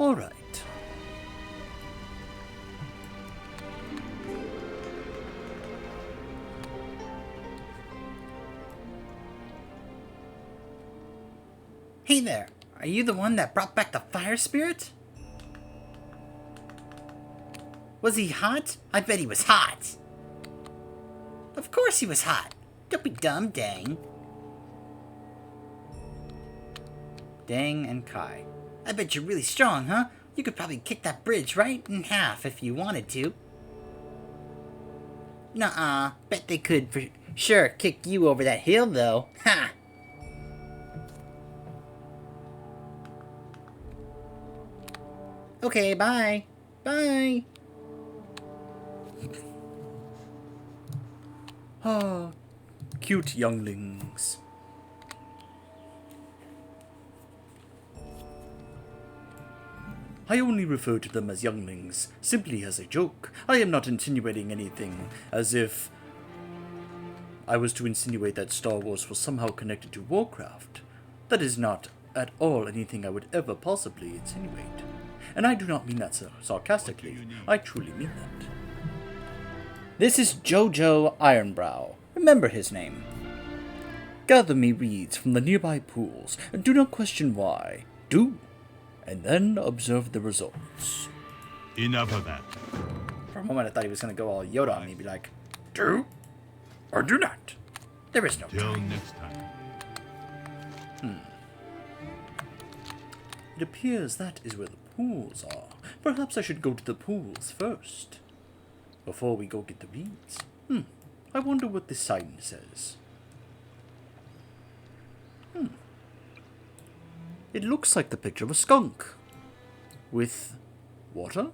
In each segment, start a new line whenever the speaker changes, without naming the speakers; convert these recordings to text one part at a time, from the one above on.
Alright. Hey there, are you the one that brought back the fire spirit? Was he hot? I bet he was hot. Of course he was hot. Don't be dumb, Dang. Dang and Kai. I bet you're really strong, huh? You could probably kick that bridge right in half if you wanted to. Nuh-uh. Bet they could for sure kick you over that hill, though. Ha! Okay, bye. Bye. Ah, cute younglings. I only refer to them as younglings, simply as a joke. I am not insinuating anything, as if I was to insinuate that Star Wars was somehow connected to Warcraft. That is not at all anything I would ever possibly insinuate. And I do not mean that sarcastically. I truly mean that. This is Jojo Ironbrow. Remember his name. Gather me reeds from the nearby pools, and do not question why. Do. And then observe the results.
Enough of that.
For a moment I thought he was going to go all Yoda on me and be like, do or do not. There is no
Till
time.
next time.
It appears that is where the pools are. Perhaps I should go to the pools first. Before we go get the reeds. I wonder what this sign says. It looks like the picture of a skunk. With water?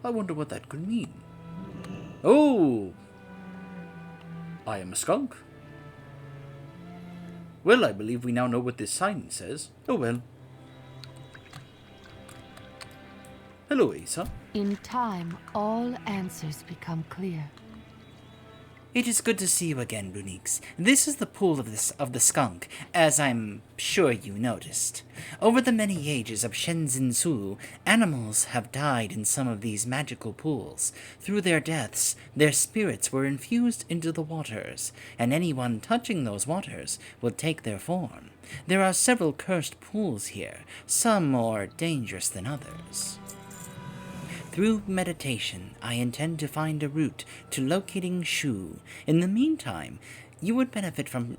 I wonder what that could mean. Oh! I am a skunk. Well, I believe we now know what this sign says. Oh well. Hello, Asa.
In time, all answers become clear.
It is good to see you again, Papaneeks. This is the pool of the skunk, as I'm sure you noticed. Over the many ages of Shenzhen Su, animals have died in some of these magical pools. Through their deaths, their spirits were infused into the waters, and anyone touching those waters will take their form. There are several cursed pools here, some more dangerous than others. Through meditation, I intend to find a route to locating Shu. In the meantime, you would benefit from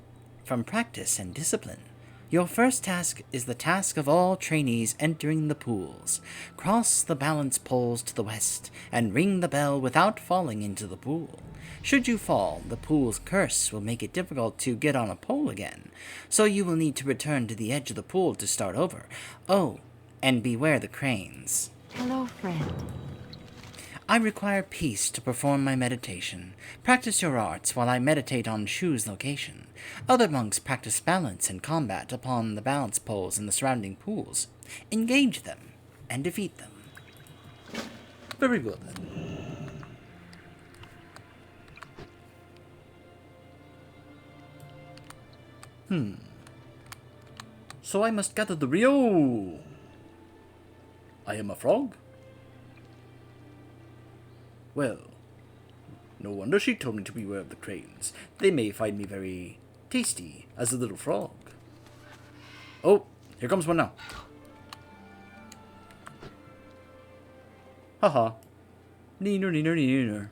practice and discipline. Your first task is the task of all trainees entering the pools. Cross the balance poles to the west, and ring the bell without falling into the pool. Should you fall, the pool's curse will make it difficult to get on a pole again, so you will need to return to the edge of the pool to start over. Oh, and beware the cranes.
Hello, friend.
I require peace to perform my meditation. Practice your arts while I meditate on Shu's location. Other monks practice balance and combat upon the balance poles in the surrounding pools. Engage them and defeat them.
Very well then. So I must gather the Rio. I am a frog? Well, no wonder she told me to beware of the cranes. They may find me very tasty as a little frog. Oh, here comes one now. Haha. Neener, neener, neener.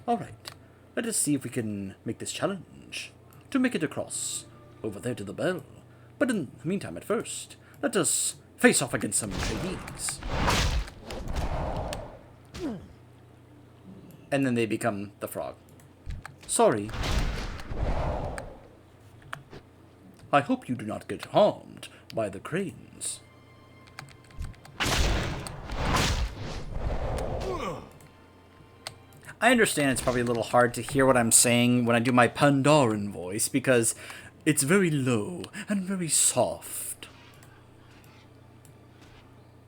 Alright, let us see if we can make this challenge. To make it across, over there to the bell. But in the meantime, at first, let us face off against some trainees. And then they become the frog. Sorry. I hope you do not get harmed by the cranes. I understand it's probably a little hard to hear what I'm saying when I do my Pandaren voice, because it's very low and very soft.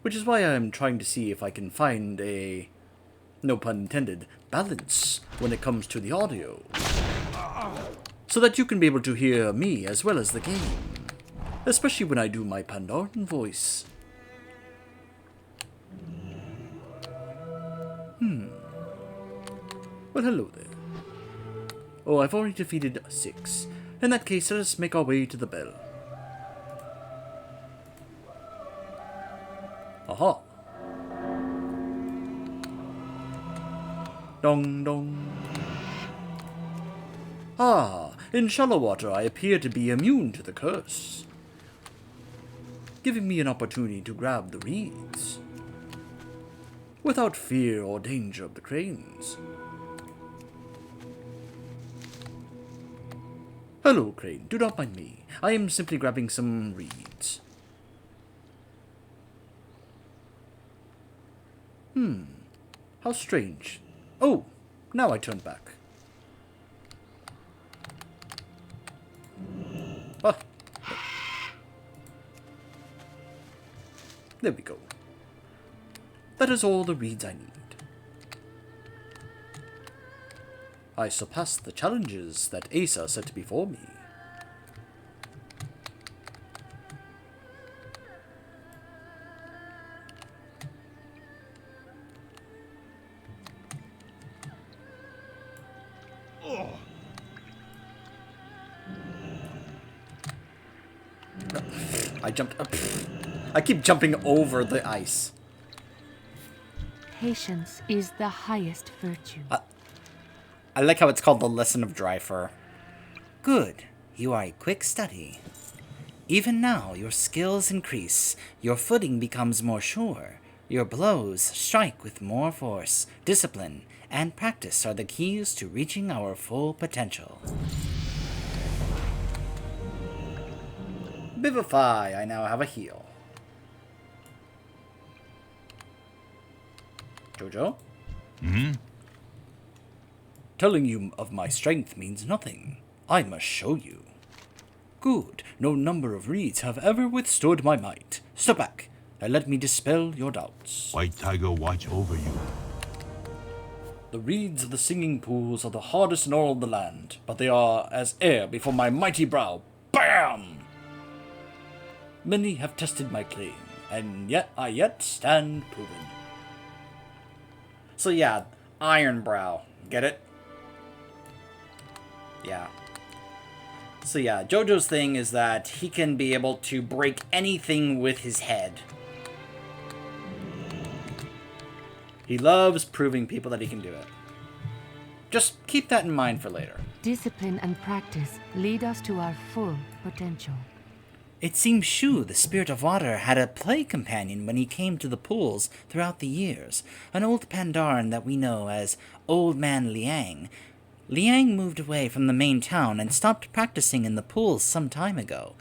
Which is why I'm trying to see if I can find a, no pun intended, balance when it comes to the audio. So that you can be able to hear me as well as the game. especially when I do my Pandaren voice. Well, hello there. Oh, I've already defeated 6. In that case, let us make our way to the bell. Aha! Dong dong. Ah, in shallow water I appear to be immune to the curse, giving me an opportunity to grab the reeds, without fear or danger of the cranes. Hello, crane. Do not mind me. I am simply grabbing some reeds. How strange. Oh, now I turn back. Ah. There we go. That is all the reeds I need. I surpassed the challenges that Asa set before me. I jumped up. I keep jumping over the ice.
Patience is the highest virtue.
I like how it's called the lesson of dry fur. Good. You are a quick study. Even now, your skills increase. Your footing becomes more sure. Your blows strike with more force. Discipline and practice are the keys to reaching our full potential. Vivify, I now have a heal. Jojo? Telling you of my strength means nothing. I must show you. Good. No number of reeds have ever withstood my might. Step back, and let me dispel your doubts.
White Tiger watch over you.
The reeds of the singing pools are the hardest in all the land, but they are as air before my mighty brow. Bam! Many have tested my claim, and yet I stand proven. So yeah, Iron Brow. Get it? Yeah. So yeah, Jojo's thing is that he can be able to break anything with his head. He loves proving people that he can do it. Just keep that in mind for later.
Discipline and practice lead us to our full potential.
It seems Shu, the spirit of water, had a play companion when he came to the pools throughout the years, an old Pandaren that we know as Old Man Liang. Liang moved away from the main town and stopped practicing in the pools some time ago.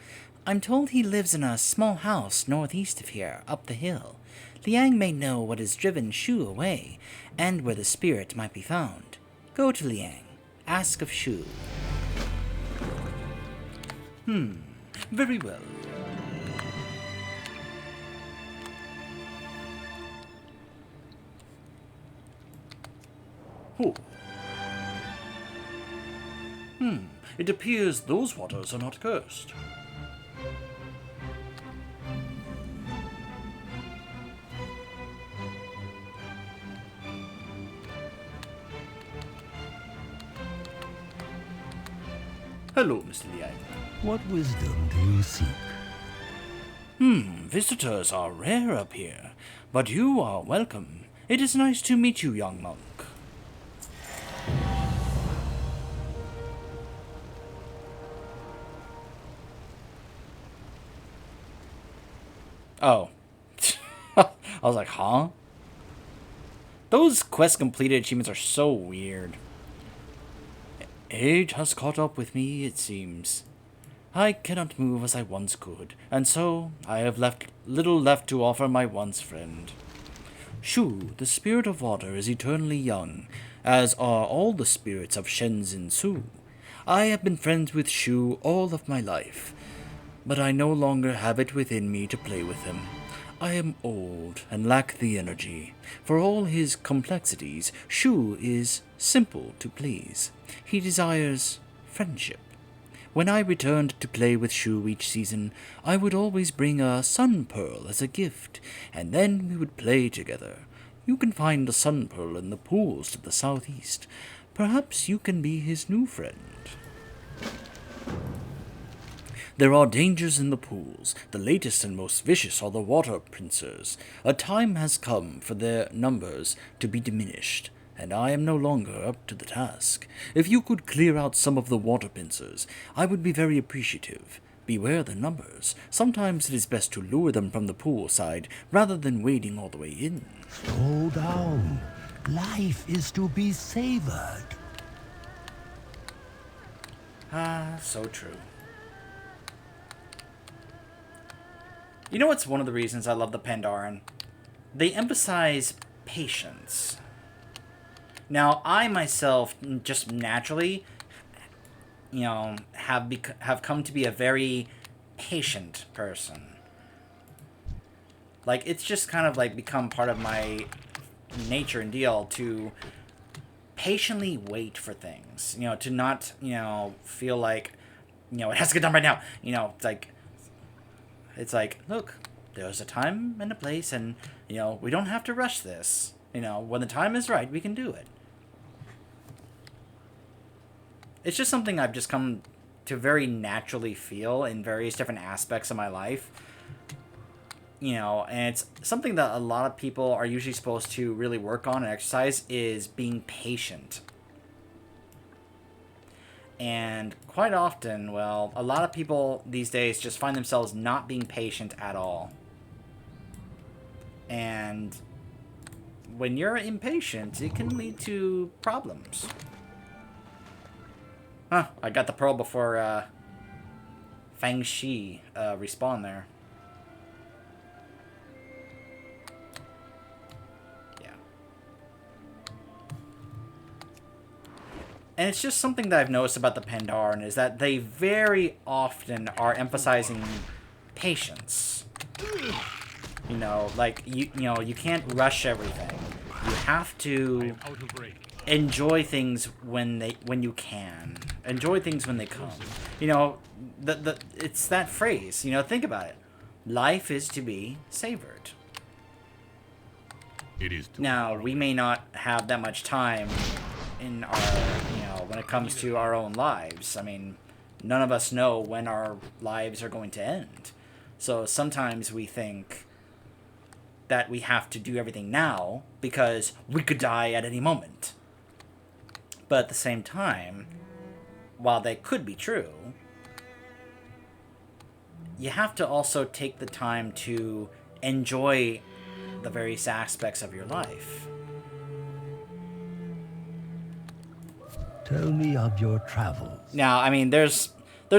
I'm told he lives in a small house northeast of here, up the hill. Liang may know what has driven Shu away, and where the spirit might be found. Go to Liang. Ask of Shu.
Very well. Oh. It appears those waters are not cursed. Hello, Mr. Liang.
What wisdom do you seek?
Visitors are rare up here, but you are welcome. It is nice to meet you, young monk. Oh. I was like, huh? Those quest completed achievements are so weird. Age has caught up with me, it seems. I cannot move as I once could, and so I have little left to offer my once friend. Shu, the spirit of water, is eternally young, as are all the spirits of Shenzhen Su. I have been friends with Shu all of my life, but I no longer have it within me to play with him. I am old and lack the energy. For all his complexities, Shu is simple to please. He desires friendship.
When I returned to play with Shu each season, I would always bring a sun pearl as a gift, and then we would play together. You can find the sun pearl in the pools to the southeast. Perhaps you can be his new friend. There are dangers in the pools. The latest and most vicious are the water pincers. A time has come for their numbers to be diminished, and I am no longer up to the task. If you could clear out some of the water pincers, I would be very appreciative. Beware the numbers. Sometimes it is best to lure them from the pool side rather than wading all the way in.
Slow down. Life is to be savored.
Ah, so true. You know what's one of the reasons I love the Pandaren? They emphasize patience. Now, I myself, just naturally, have come to be a very patient person. Like, it's just kind of like become part of my nature and deal to patiently wait for things. To not, feel like, it has to get done right now. It's like, look, there's a time and a place, and, we don't have to rush this. When the time is right, we can do it. It's just something I've just come to very naturally feel in various different aspects of my life. And it's something that a lot of people are usually supposed to really work on and exercise is being patient. And quite often, well, a lot of people these days just find themselves not being patient at all. And when you're impatient, it can lead to problems. Huh, I got the pearl before Fang Shi respawned there. And it's just something that I've noticed about the Pandaren is that they very often are emphasizing patience. You can't rush everything. You have to enjoy things when you can. Enjoy things when they come. It's that phrase. Think about it. Life is to be savored.
It is
Now, we may not have that much time in our, when it comes to our own lives. I mean, none of us know when our lives are going to end. So sometimes we think that we have to do everything now because we could die at any moment. But at the same time, while they could be true, you have to also take the time to enjoy the various aspects of your life.
Tell me of your travels.
Now, I mean, there's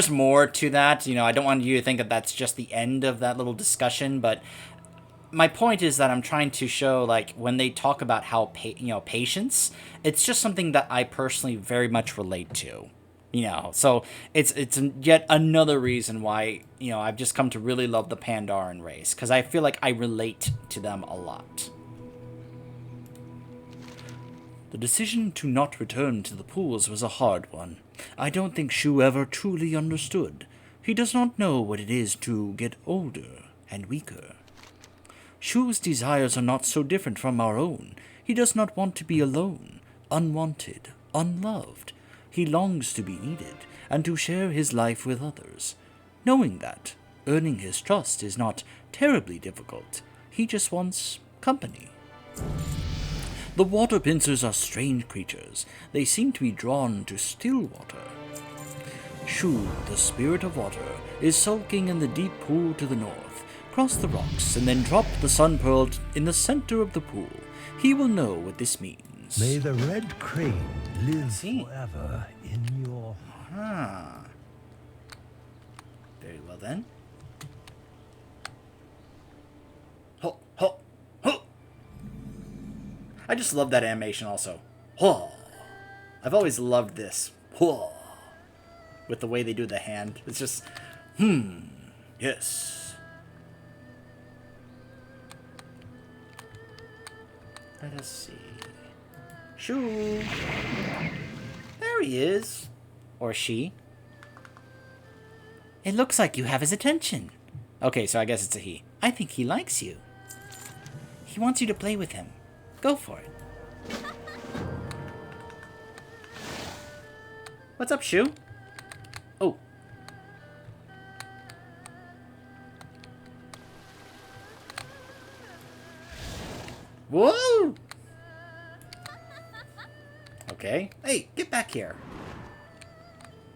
more to that. I don't want you to think that that's just the end of that little discussion, but my point is that I'm trying to show, like, when they talk about how, patience, it's just something that I personally very much relate to. So it's yet another reason why, I've just come to really love the Pandaren race, because I feel like I relate to them a lot. The decision to not return to the pools was a hard one. I don't think Shu ever truly understood. He does not know what it is to get older and weaker. Shu's desires are not so different from our own. He does not want to be alone, unwanted, unloved. He longs to be needed and to share his life with others. Knowing that, earning his trust is not terribly difficult. He just wants company. The water pincers are strange creatures. They seem to be drawn to still water. Shu, the spirit of water, is sulking in the deep pool to the north. Cross the rocks and then drop the sun pearl in the center of the pool. He will know what this means.
May the red crane live forever in your
heart. Very well then. Ho, ho, ho. I just love that animation also. Ho. I've always loved this. Ho. With the way they do the hand. It's just, yes. Let us see. Shoo. There he is. Or she.
It looks like you have his attention. Okay, so I guess it's a he. I think he likes you. He wants you to play with him. Go for it. What's up, Shu? Oh. Whoa! Okay. Hey, get back here.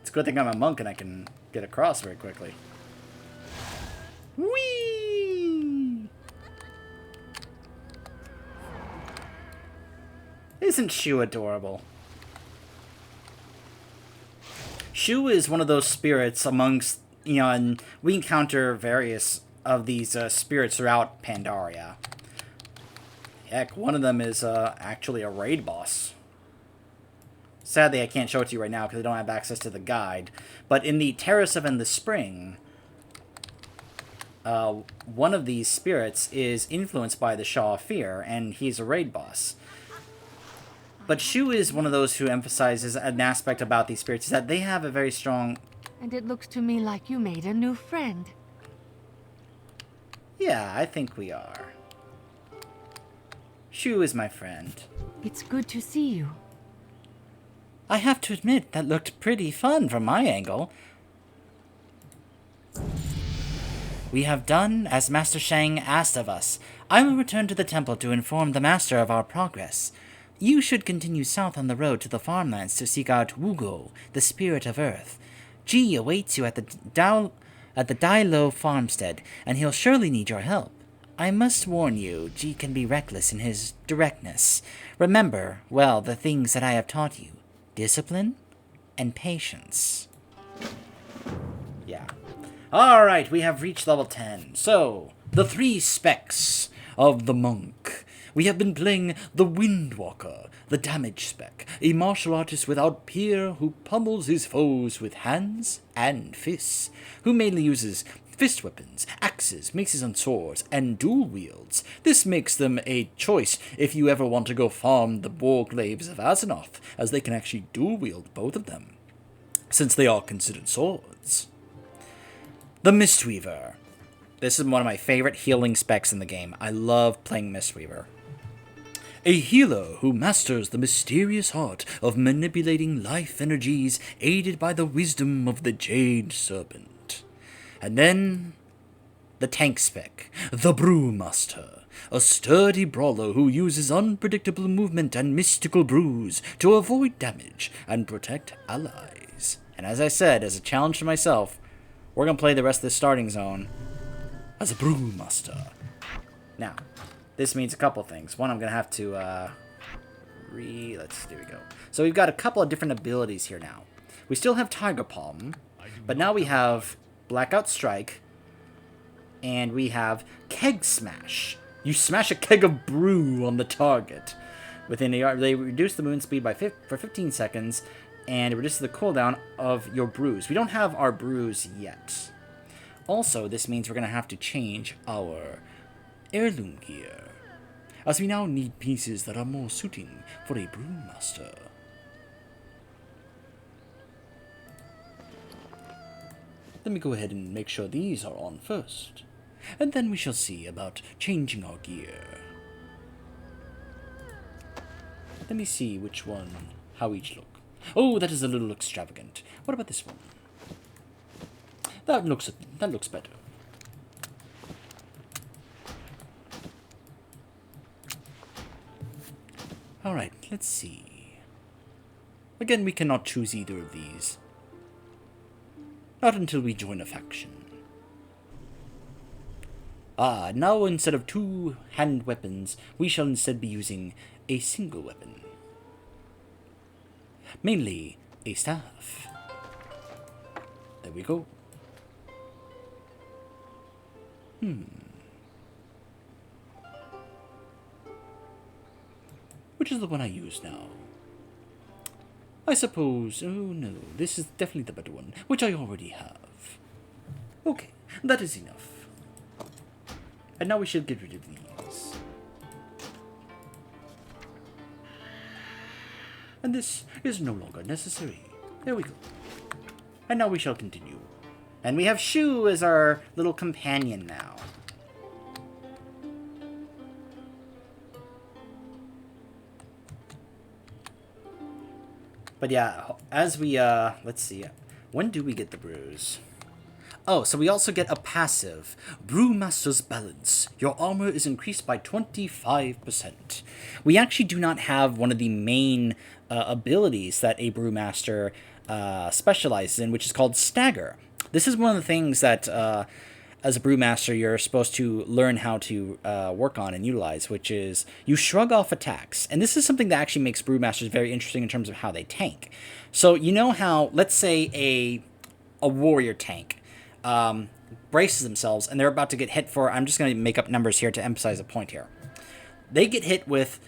It's a good thing I'm a monk and I can get across very quickly. Whee! Isn't Shu adorable? Shu is one of those spirits amongst, and we encounter various of these spirits throughout Pandaria. Heck, one of them is actually a raid boss. Sadly, I can't show it to you right now because I don't have access to the guide. But in the Terrace of in the Spring, one of these spirits is influenced by the Shaw of Fear, and he's a raid boss. But Shu is one of those who emphasizes an aspect about these spirits, is that they have a very strong...
And it looks to me like you made a new friend.
Yeah, I think we are. Shu is my friend.
It's good to see you.
I have to admit, that looked pretty fun from my angle. We have done as Master Shang asked of us. I will return to the temple to inform the Master of our progress. You should continue south on the road to the farmlands to seek out Wugo, the Spirit of Earth. Ji awaits you at the Dailo farmstead, and he'll surely need your help. I must warn you, Ji can be reckless in his directness. Remember, well, the things that I have taught you. Discipline and patience. Yeah. Alright, we have reached level 10. So, the 3 specs of the monk. We have been playing the Windwalker, the damage spec, a martial artist without peer who pummels his foes with hands and fists, who mainly uses fist weapons, axes, maces and swords, and dual wields. This makes them a choice if you ever want to go farm the Warglaives of Azeroth, as they can actually dual wield both of them, since they are considered swords. The Mistweaver. This is one of my favorite healing specs in the game. I love playing Mistweaver. A healer who masters the mysterious art of manipulating life energies aided by the wisdom of the Jade Serpent. And then, the tank spec, the Brewmaster, a sturdy brawler who uses unpredictable movement and mystical brews to avoid damage and protect allies. And as I said, as a challenge to myself, we're going to play the rest of the starting zone as a Brewmaster. Now, this means a couple things. One, I'm going to have to, there we go. So we've got a couple of different abilities here now. We still have Tiger Palm, but now we have Blackout Strike, and we have Keg Smash. You smash a keg of brew on the target. Within a yard, they reduce the movement speed for 15 seconds, and it reduces the cooldown of your brews. We don't have our brews yet. Also, this means we're going to have to change our heirloom gear, as we now need pieces that are more suiting for a brewmaster. Let me go ahead and make sure these are on first, and then we shall see about changing our gear. Let me see which one, how each look. Oh, that is a little extravagant. What about this one? That looks better. Alright, let's see. Again, we cannot choose either of these. Not until we join a faction. Ah, now instead of 2 hand weapons, we shall instead be using a single weapon. Mainly, a staff. There we go. Which is the one I use now? I suppose... Oh no, this is definitely the better one, which I already have. Okay, that is enough. And now we should get rid of these. And this is no longer necessary. There we go. And now we shall continue. And we have Shu as our little companion now. But yeah, as we, let's see. When do we get the brews? Oh, so we also get a passive. Brewmaster's Balance. Your armor is increased by 25%. We actually do not have one of the main abilities that a Brewmaster specializes in, which is called Stagger. This is one of the things that, as a Brewmaster, you're supposed to learn how to work on and utilize, which is you shrug off attacks. And this is something that actually makes Brewmasters very interesting in terms of how they tank. So you know how, let's say a warrior tank braces themselves, and they're about to get hit for, I'm just going to make up numbers here to emphasize a point here. They get hit with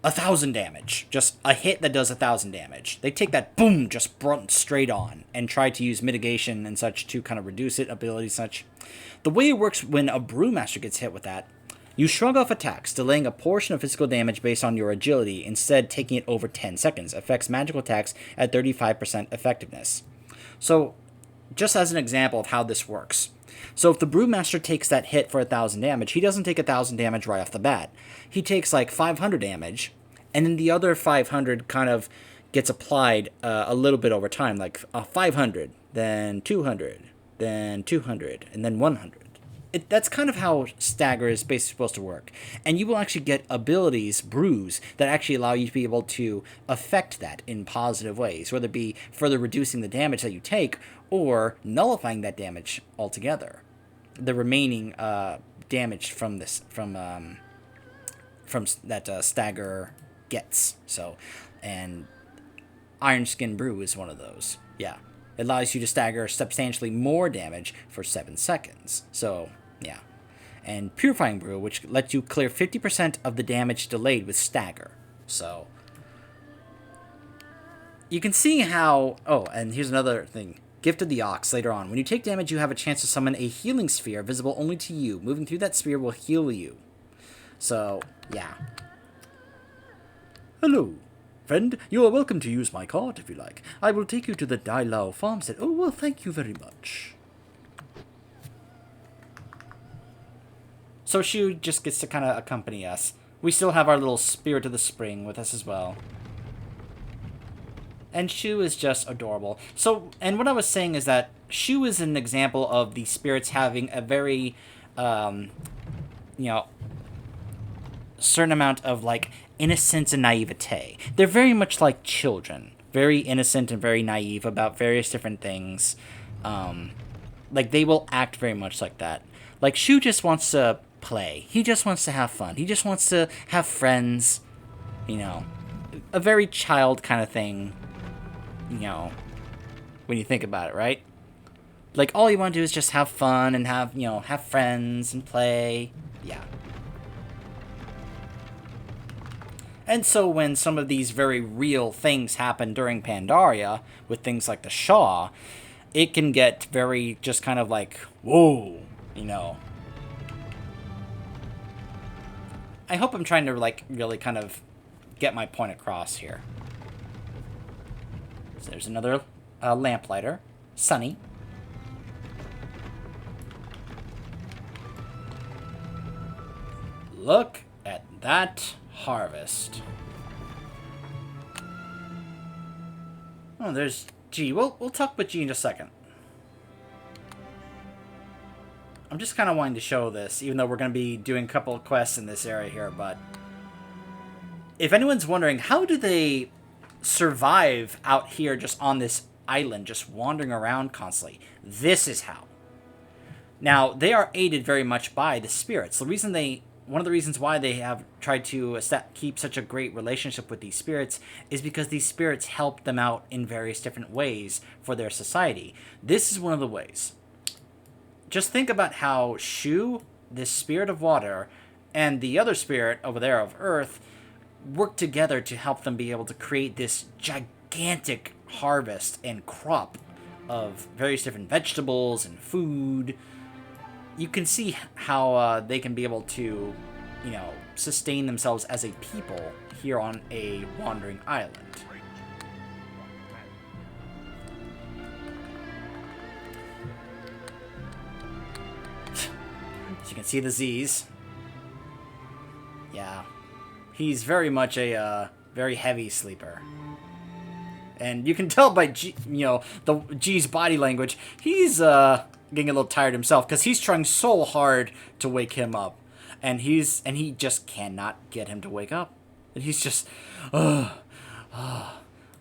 1,000 damage. Just a hit that does 1,000 damage. They take that, boom, just brunt straight on, and try to use mitigation and such to kind of reduce it, ability such. The way it works when a Brewmaster gets hit with that, you shrug off attacks, delaying a portion of physical damage based on your agility, instead taking it over 10 seconds. Affects magical attacks at 35% effectiveness. So, just as an example of how this works. So if the Brewmaster takes that hit for 1,000 damage, he doesn't take 1,000 damage right off the bat. He takes like 500 damage, and then the other 500 kind of gets applied a little bit over time, like 500, then 200, then 200, and then 100. That's kind of how Stagger is basically supposed to work. And you will actually get abilities, brews, that actually allow you to be able to affect that in positive ways, whether it be further reducing the damage that you take or nullifying that damage altogether. The remaining damage from this, from that Stagger gets. So, and Iron Skin Brew is one of those. Yeah. It allows you to stagger substantially more damage for 7 seconds. So, yeah. And Purifying Brew, which lets you clear 50% of the damage delayed with stagger. So, you can see how... Oh, and here's another thing. Gift of the Ox later on. When you take damage, you have a chance to summon a healing sphere visible only to you. Moving through that sphere will heal you. So, yeah. Hello. Friend, you are welcome to use my cart if you like. I will take you to the Dai Lao farmstead. Oh, well, thank you very much. So Shu just gets to kind of accompany us. We still have our little Spirit of the Spring with us as well. And Shu is just adorable. So, and what I was saying is that Shu is an example of the spirits having a very, certain amount of, like, innocence and naivete. They're very much like children. Very innocent and very naive about various different things. Like, they will act very much like that. Like, Shu just wants to play. He just wants to have fun. He just wants to have friends. You know, a very child kind of thing. You know, when you think about it, right? Like, all you want to do is just have fun and have, have friends and play. Yeah. And so when some of these very real things happen during Pandaria, with things like the Shaw, it can get very just kind of like, whoa, I hope I'm trying to, like, really kind of get my point across here. So there's another lamplighter, Sunny. Look at that harvest. Oh, there's G. We'll talk with G in just a second. I'm just kind of wanting to show this, even though we're going to be doing a couple of quests in this area here, but if anyone's wondering, how do they survive out here just on this island, just wandering around constantly? This is how. Now, they are aided very much by the spirits. One of the reasons why they have tried to keep such a great relationship with these spirits is because these spirits help them out in various different ways for their society. This is one of the ways. Just think about how Shu, this spirit of water, and the other spirit over there of earth work together to help them be able to create this gigantic harvest and crop of various different vegetables and food. You can see how they can be able to, sustain themselves as a people here on a wandering island.
So you can see the Z's. Yeah. He's very much a very heavy sleeper. And you can tell by the G's body language, he's getting a little tired himself because he's trying so hard to wake him up. And he just cannot get him to wake up. And he's just oh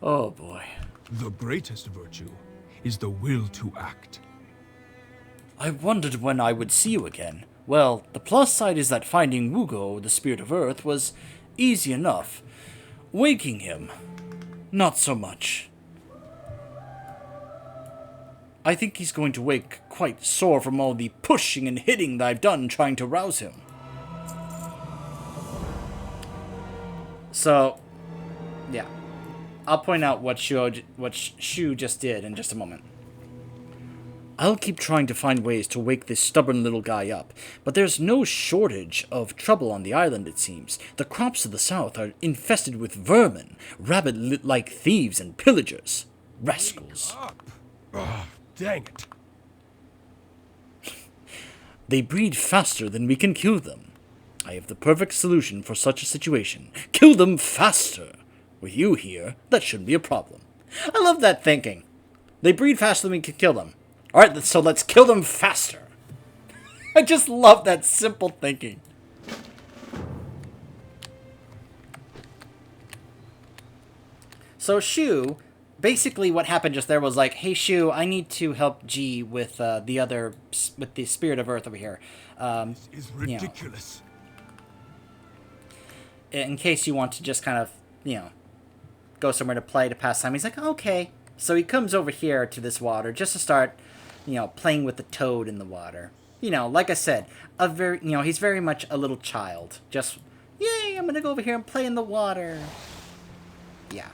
boy.
The greatest virtue is the will to act.
I wondered when I would see you again. Well, the plus side is that finding Wugo, the spirit of Earth, was easy enough. Waking him, not so much. I think he's going to wake quite sore from all the pushing and hitting that I've done trying to rouse him. So, yeah. I'll point out what Shu just did in just a moment. I'll keep trying to find ways to wake this stubborn little guy up, but there's no shortage of trouble on the island, it seems. The crops to the south are infested with vermin, rabbit-like thieves and pillagers. Rascals.
Oh, dang it.
They breed faster than we can kill them. I have the perfect solution for such a situation. Kill them faster. With you here, that shouldn't be a problem. I love that thinking. They breed faster than we can kill them. Alright, so let's kill them faster. I just love that simple thinking. So Shu, basically what happened just there was like, hey Shu, I need to help G with the spirit of Earth over here.
This is ridiculous.
In case you want to just kind of, go somewhere to play to pass time. He's like, okay. So he comes over here to this water just to start, playing with the toad in the water. Like I said, he's very much a little child. Just, yay, I'm gonna go over here and play in the water. Yeah.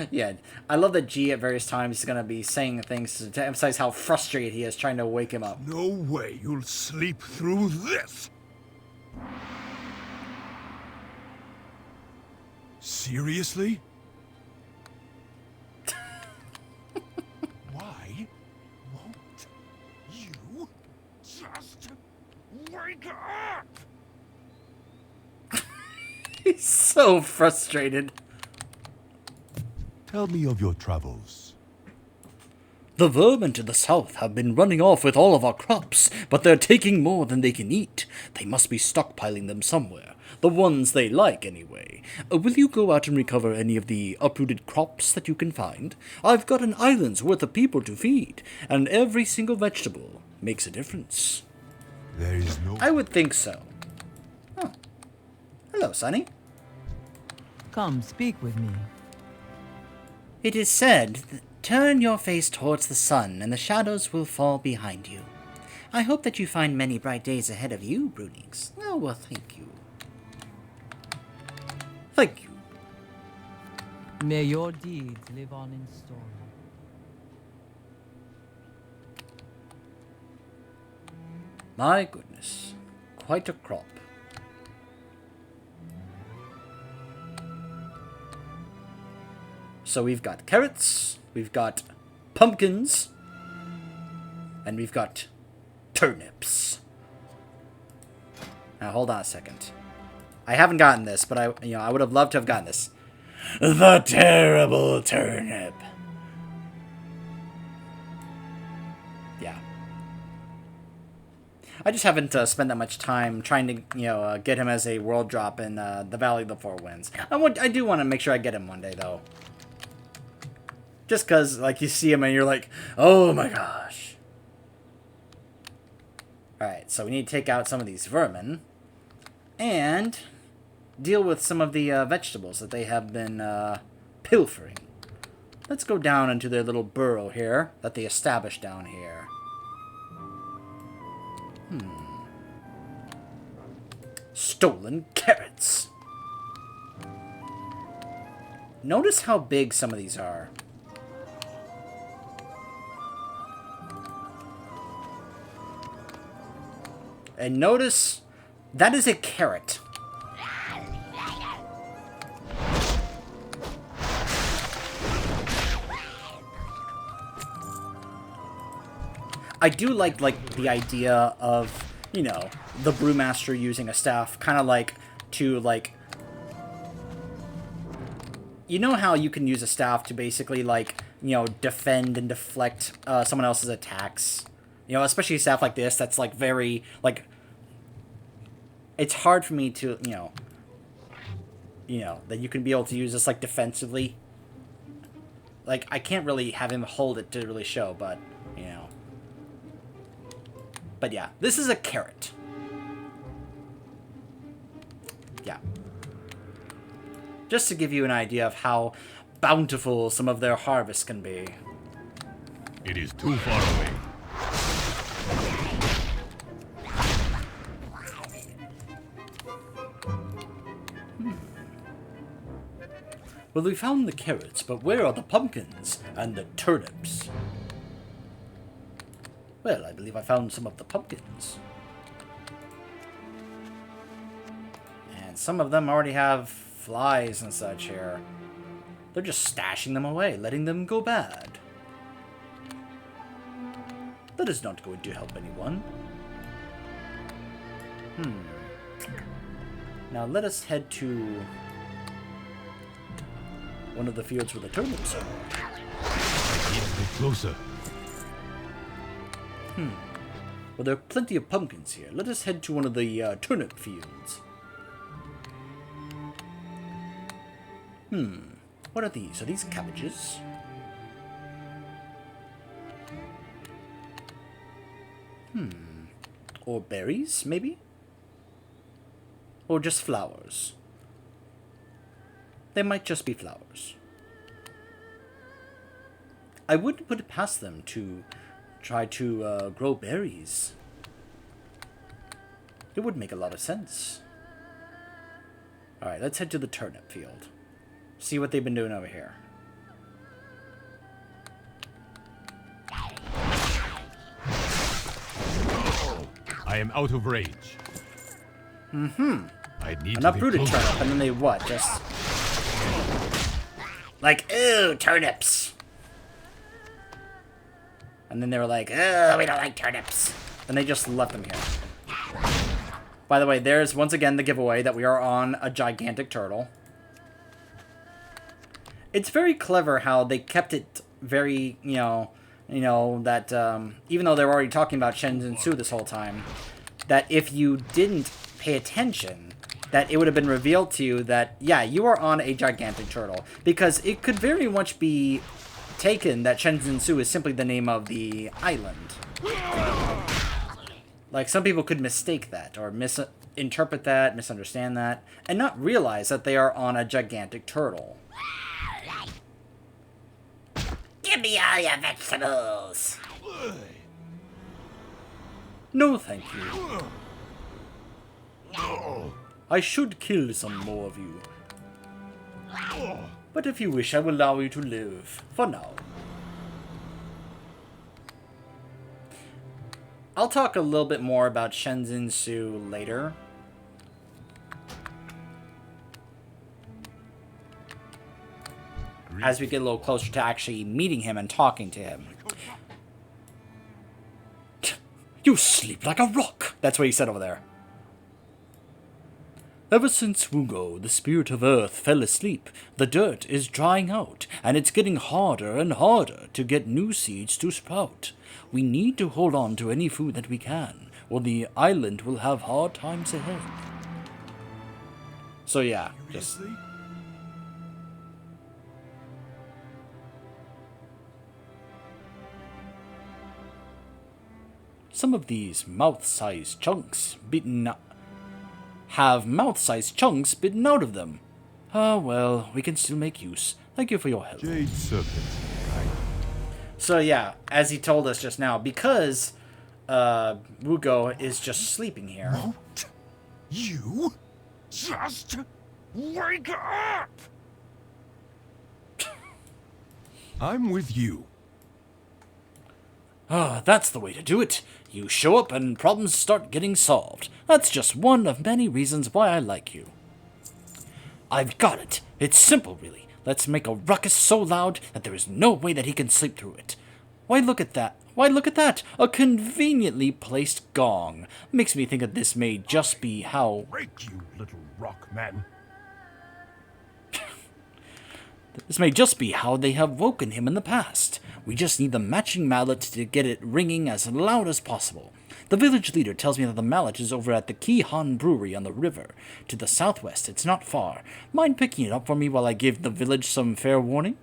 Yeah, I love that G at various times is gonna be saying things to emphasize how frustrated he is trying to wake him up.
No way you'll sleep through this! Seriously? Why won't you just wake up?
He's so frustrated.
Tell me of your travels.
The vermin to the south have been running off with all of our crops, but they're taking more than they can eat. They must be stockpiling them somewhere. The ones they like, anyway. Will you go out and recover any of the uprooted crops that you can find? I've got an island's worth of people to feed, and every single vegetable makes a difference.
There is no...
I would think so. Oh. Hello, Sonny.
Come, speak with me.
It is said, turn your face towards the sun, and the shadows will fall behind you. I hope that you find many bright days ahead of you, Papaneeks.
Oh, well, thank you. Thank you.
May your deeds live on in story.
My goodness. Quite a crop. So we've got carrots, we've got pumpkins, and we've got turnips. Now hold on a second. I haven't gotten this, but I would have loved to have gotten this. The terrible turnip. Yeah. I just haven't spent that much time trying to, get him as a world drop in the Valley of the Four Winds. I do want to make sure I get him one day, though. Just because, like, you see him and you're like, oh my gosh. Alright, so we need to take out some of these vermin. And deal with some of the vegetables that they have been pilfering. Let's go down into their little burrow here that they established down here. Stolen carrots. Notice how big some of these are. And notice, that is a carrot. I do like the idea of, you know, the brewmaster using a staff, kind of like to like, you know how you can use a staff to basically like, you know, defend and deflect someone else's attacks. You know, especially a staff like this that's like very like, it's hard for me to, you know, that you can be able to use this like defensively. Like, I can't really have him hold it to really show, but, you know. But yeah, this is a carrot. Yeah. Just to give you an idea of how bountiful some of their harvests can be.
It is too far away.
Well, we found the carrots, but where are the pumpkins and the turnips? Well, I believe I found some of the pumpkins. And some of them already have flies and such here. They're just stashing them away, letting them go bad. That is not going to help anyone. Now let us head to one of the fields where the turnips are.
Need to get closer.
Well, there are plenty of pumpkins here. Let us head to one of the turnip fields. What are these? Are these cabbages? Or berries, maybe? Or just flowers? They might just be flowers. I wouldn't put it past them to try to grow berries. It would make a lot of sense. Alright, let's head to the turnip field. See what they've been doing over here.
I am out of rage. I need
Enough
to
rooted
get closer.
turnip, and then they what? Just like, ooh, turnips. And then they were like, oh, we don't like turnips. And they just left them here. By the way, there's once again the giveaway that we are on a gigantic turtle. It's very clever how they kept it very, you know that even though they were already talking about Shenzhen Su this whole time, that if you didn't pay attention, that it would have been revealed to you that, yeah, you are on a gigantic turtle. Because it could very much be taken that Shenzhen Su is simply the name of the island. Like, some people could mistake that, or misinterpret that, misunderstand that, and not realize that they are on a gigantic turtle. Give me all your vegetables! No, thank you. I should kill some more of you. But if you wish, I will allow you to live. For now. I'll talk a little bit more about Shenzhen Su later. As we get a little closer to actually meeting him and talking to him. You sleep like a rock! That's what he said over there. Ever since Wugo, the spirit of Earth, fell asleep, the dirt is drying out, and it's getting harder and harder to get new seeds to sprout. We need to hold on to any food that we can, or the island will have hard times ahead. So yeah, just... Some of these mouth-sized chunks have mouth-sized chunks bitten out of them. Ah, well, we can still make use. Thank you for your help.
Jade Serpent.
So yeah, as he told us just now, because Wugo is just sleeping here.
Won't you just wake up?
I'm with you.
Ah, that's the way to do it. You show up and problems start getting solved. That's just one of many reasons why I like you. I've got it. It's simple, really. Let's make a ruckus so loud that there is no way that he can sleep through it. Why, look at that. Why, look at that. A conveniently placed gong. Makes me think that this may just be how...
Break, you little rock man.
This may just be how they have woken him in the past. We just need the matching mallet to get it ringing as loud as possible. The village leader tells me that the mallet is over at the Ki Han Brewery on the river. To the southwest, it's not far. Mind picking it up for me while I give the village some fair warning?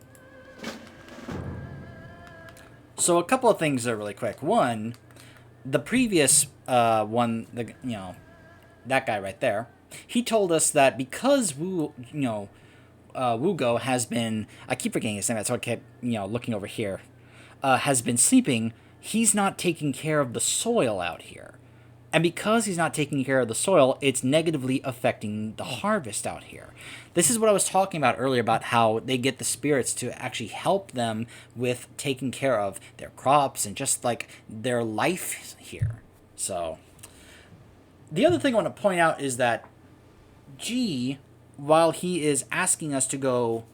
So a couple of things there really quick. One, the previous one, that guy right there, he told us that because Wugo has been, I keep forgetting his name, that's why I kept, looking over here, has been sleeping, he's not taking care of the soil out here. And because he's not taking care of the soil, it's negatively affecting the harvest out here. This is what I was talking about earlier about how they get the spirits to actually help them with taking care of their crops and just like their life here. So, the other thing I want to point out is that G, while he is asking us to go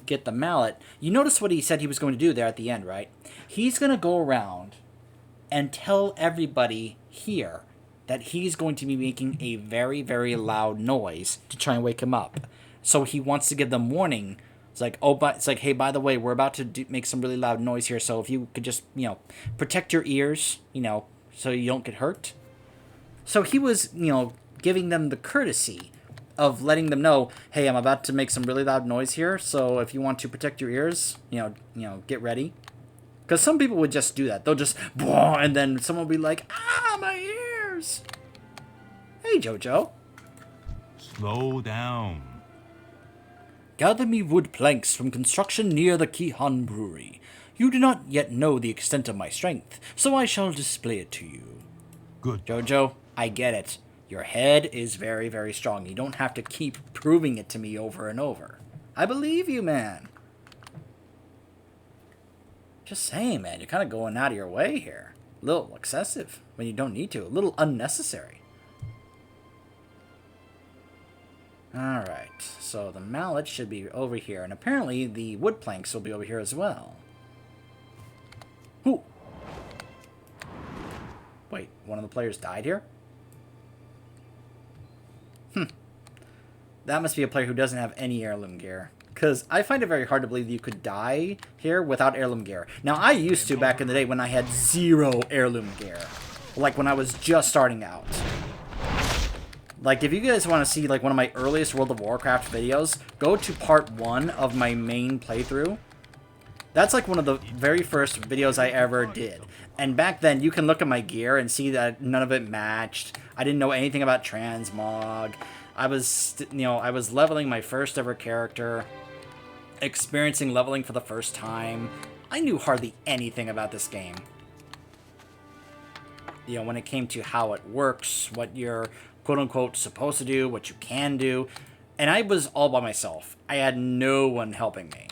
get the mallet, you notice what he said he was going to do there at the end, right? He's going to go around and tell everybody here that he's going to be making a very, very loud noise to try and wake him up. So he wants to give them warning. It's like, hey, by the way, we're about to make some really loud noise here, so if you could just, protect your ears, so you don't get hurt. So he was, giving them the courtesy of letting them know, hey, I'm about to make some really loud noise here, so if you want to protect your ears, get ready. Because some people would just do that. They'll just, and then someone will be like, my ears. Hey, Jojo.
Slow down.
Gather me wood planks from construction near the Ki Han Brewery. You do not yet know the extent of my strength, so I shall display it to you.
Good.
Jojo, I get it. Your head is very, very strong. You don't have to keep proving it to me over and over. I believe you, man. Just saying, man, you're kind of going out of your way here. A little excessive when you don't need to. A little unnecessary. Alright, so the mallet should be over here. And apparently the wood planks will be over here as well. Ooh. Wait, one of the players died here? That must be a player who doesn't have any heirloom gear. Because I find it very hard to believe you could die here without heirloom gear. Now, I used to back in the day when I had 0 heirloom gear. Like, when I was just starting out. Like, if you guys want to see, like, one of my earliest World of Warcraft videos, go to part 1 of my main playthrough. That's, like, one of the very first videos I ever did. And back then, you can look at my gear and see that none of it matched. I didn't know anything about transmog. I was leveling my first ever character, experiencing leveling for the first time. I knew hardly anything about this game. When it came to how it works, what you're quote-unquote supposed to do, what you can do. And I was all by myself. I had no one helping me.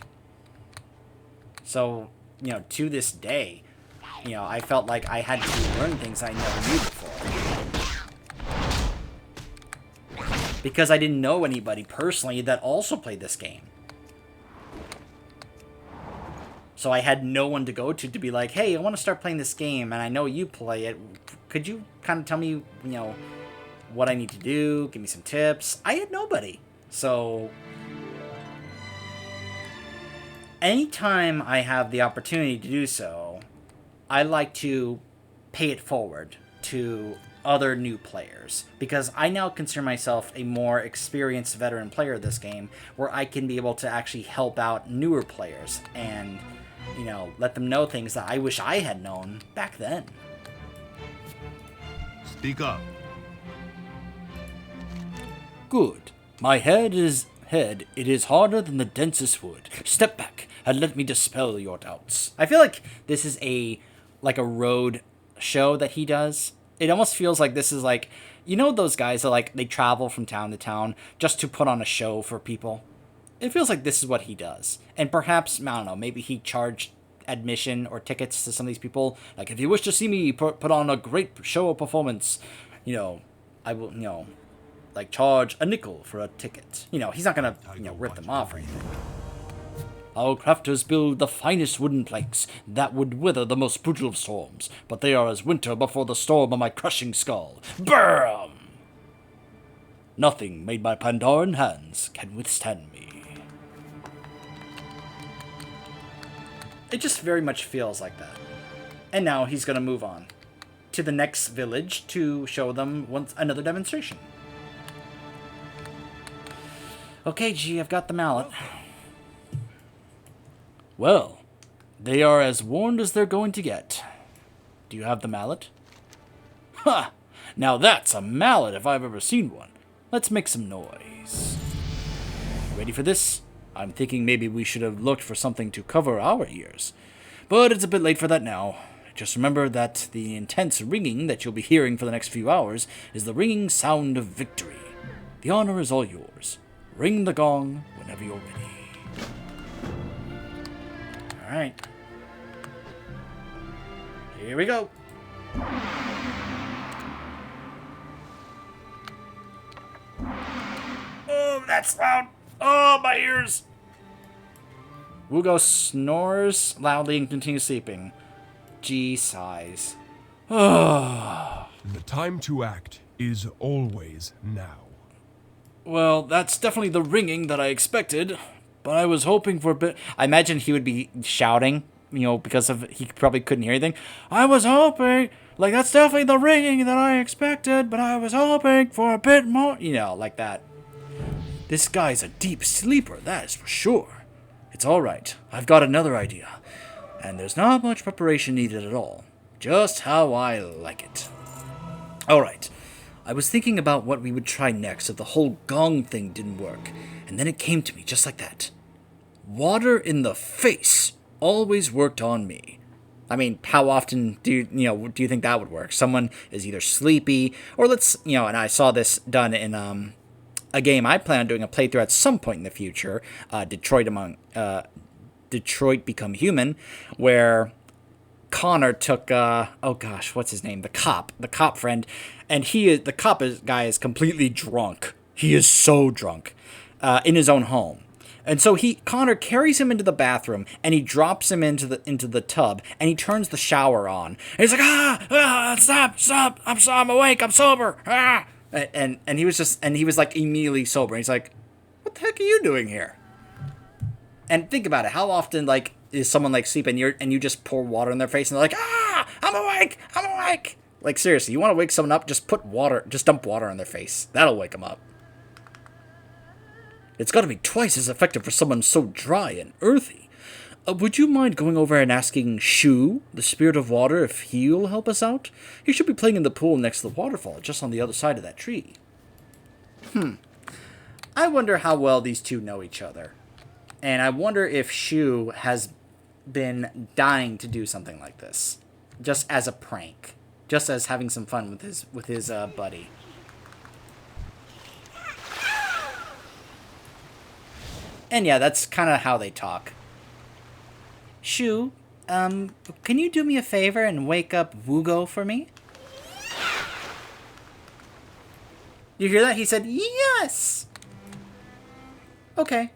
So, to this day, I felt like I had to learn things I never knew before. Because I didn't know anybody personally that also played this game. So I had no one to go to be like, hey, I want to start playing this game, and I know you play it. Could you kind of tell me, what I need to do? Give me some tips. I had nobody. So anytime I have the opportunity to do so, I like to pay it forward to other new players, because I now consider myself a more experienced veteran player of this game, where I can be able to actually help out newer players and, let them know things that I wish I had known back then.
Speak up.
Good. My head, it is harder than the densest wood. Step back and let me dispel your doubts. I feel like this is a road show that he does. It almost feels like this is like, those guys that they travel from town to town just to put on a show for people. It feels like this is what he does. And perhaps, I don't know, maybe he charged admission or tickets to some of these people. Like, if you wish to see me put on a great show or performance, I will, charge a nickel for a ticket. He's not going to, rip them off or anything. Our crafters build the finest wooden planks that would wither the most brutal of storms, but they are as winter before the storm of my crushing skull. BAM! Nothing made by Pandaren hands can withstand me. It just very much feels like that. And now he's going to move on to the next village to show them another demonstration. Okay, G, I've got the mallet. Well, they are as warned as they're going to get. Do you have the mallet? Ha! Now that's a mallet if I've ever seen one. Let's make some noise. Ready for this? I'm thinking maybe we should have looked for something to cover our ears. But it's a bit late for that now. Just remember that the intense ringing that you'll be hearing for the next few hours is the ringing sound of victory. The honor is all yours. Ring the gong whenever you're ready. Alright. Here we go. Oh, that's loud. Oh, my ears. Wugo snores loudly and continues sleeping. G sighs. Oh.
The time to act is always now.
Well, that's definitely the ringing that I expected, but I was hoping for a bit. I imagine he would be shouting, because he probably couldn't hear anything. I was hoping, that's definitely the ringing that I expected, but I was hoping for a bit more, like that. This guy's a deep sleeper, that is for sure. It's alright, I've got another idea, and there's not much preparation needed at all. Just how I like it. Alright. I was thinking about what we would try next if the whole gong thing didn't work, and then it came to me just like that. Water in the face always worked on me. I mean, how often do you think that would work? Someone is either sleepy, or and I saw this done in a game I plan on doing a playthrough at some point in the future, Detroit Become Human, where Connor took, what's his name? The cop friend, and the guy is completely drunk. He is so drunk, in his own home. And so Connor carries him into the bathroom, and he drops him into the tub, and he turns the shower on. And he's like, stop, I'm awake, I'm sober, And he was like immediately sober. And he's like, what the heck are you doing here? And think about it, how often, is someone sleeping and you just pour water in their face and they're like, I'm awake. Seriously, you want to wake someone up? Just dump water on their face. That'll wake them up. It's got to be twice as effective for someone so dry and earthy. Would you mind going over and asking Shu, the spirit of water, if he'll help us out? He should be playing in the pool next to the waterfall, just on the other side of that tree. I wonder how well these two know each other. And I wonder if Shu has been dying to do something like this, just as a prank, just as having some fun with his buddy. And yeah, that's kind of how they talk. Shu, can you do me a favor and wake up Wugo for me? You hear that? He said yes. Okay.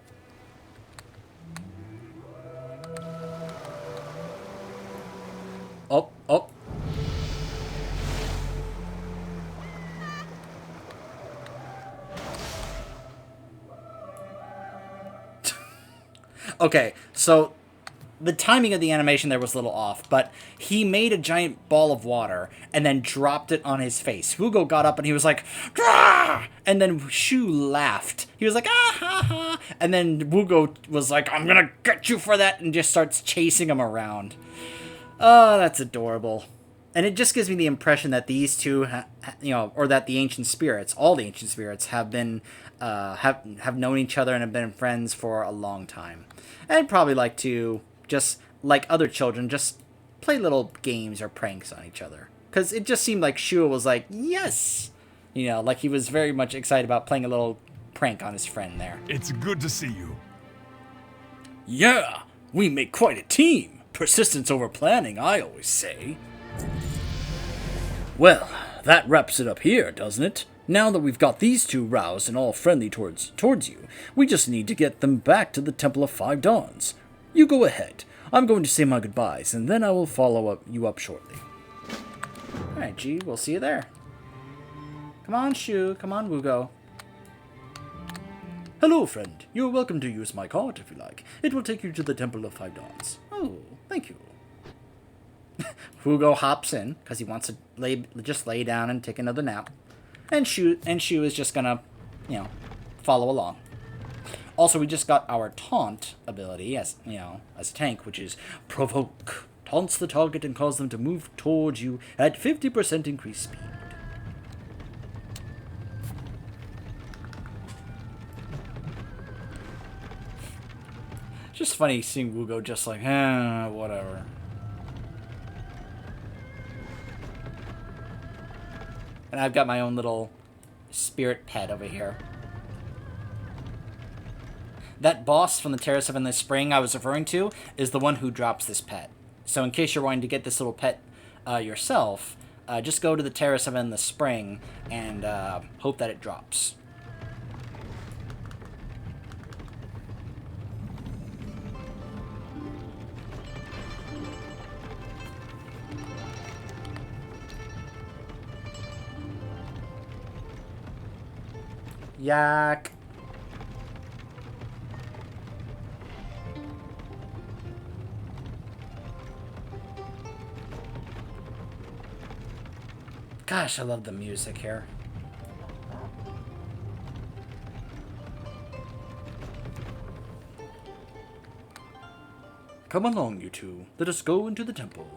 Oh. Okay, so the timing of the animation there was a little off, but he made a giant ball of water and then dropped it on his face. Wugo got up and he was like, "Grah!" And then Shu laughed. He was like, "Ah ha ha!" And then Wugo was like, "I'm gonna get you for that," and just starts chasing him around. Oh, that's adorable. And it just gives me the impression that these two, or that the ancient spirits, all the ancient spirits, have been, have known each other and have been friends for a long time. And I'd probably like to, just like other children, just play little games or pranks on each other. Because it just seemed like Shua was like, yes! Like he was very much excited about playing a little prank on his friend there.
It's good to see you.
Yeah, we make quite a team. Persistence over planning, I always say. Well, that wraps it up here, doesn't it? Now that we've got these two roused and all friendly towards you, we just need to get them back to the Temple of Five Dawns. You go ahead. I'm going to say my goodbyes, and then I will follow you up shortly. Alright, G, we'll see you there. Come on, Shu. Come on, Wugo. Hello, friend. You're welcome to use my cart if you like. It will take you to the Temple of Five Dawns. Oh, thank you. Wugo hops in, because he wants to just lay down and take another nap. And Shu is just gonna, follow along. Also, we just got our taunt ability as a tank, which is Provoke. Taunts the target and cause them to move towards you at 50% increased speed. Just funny seeing Wugo just like, whatever. And I've got my own little spirit pet over here. That boss from the Terrace of Endless Spring I was referring to is the one who drops this pet. So in case you're wanting to get this little pet yourself, just go to the Terrace of Endless Spring and hope that it drops. Yak. Gosh, I love the music here. Come along, you two. Let us go into the temple.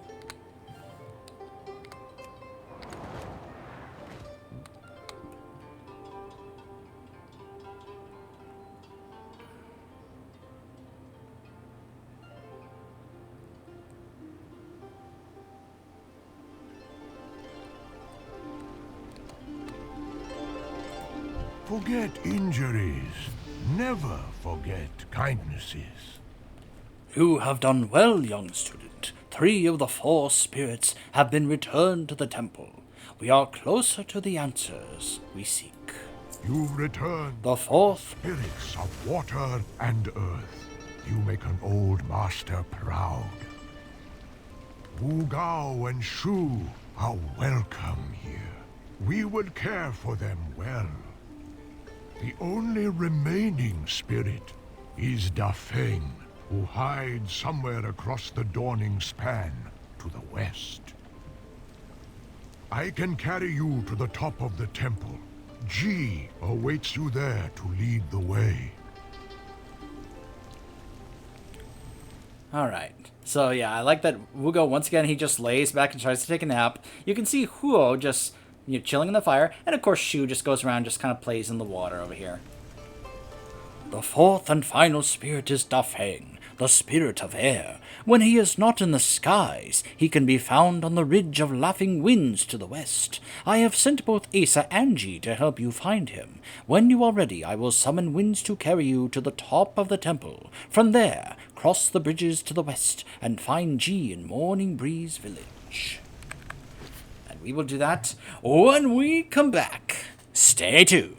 Forget injuries. Never forget kindnesses.
You have done well, young student. 3 of the 4 spirits have been returned to the temple. We are closer to the answers we seek.
You return
The 4th...
spirits of water and earth. You make an old master proud. Wu Gao and Shu are welcome here. We will care for them well. The only remaining spirit is Da Feng, who hides somewhere across the dawning span to the west. I can carry you to the top of the temple. Ji awaits you there to lead the way.
Alright. So yeah, I like that Wugo, once again, he just lays back and tries to take a nap. You can see Huo just chilling in the fire, and of course Shu just goes around, just kind of plays in the water over here. The 4th and final spirit is Da Feng, the spirit of air. When he is not in the skies, he can be found on the ridge of laughing winds to the west. I have sent both Asa and Ji to help you find him. When you are ready, I will summon winds to carry you to the top of the temple. From there, cross the bridges to the west, and find Ji in Morning Breeze Village. We will do that when we come back. Stay tuned.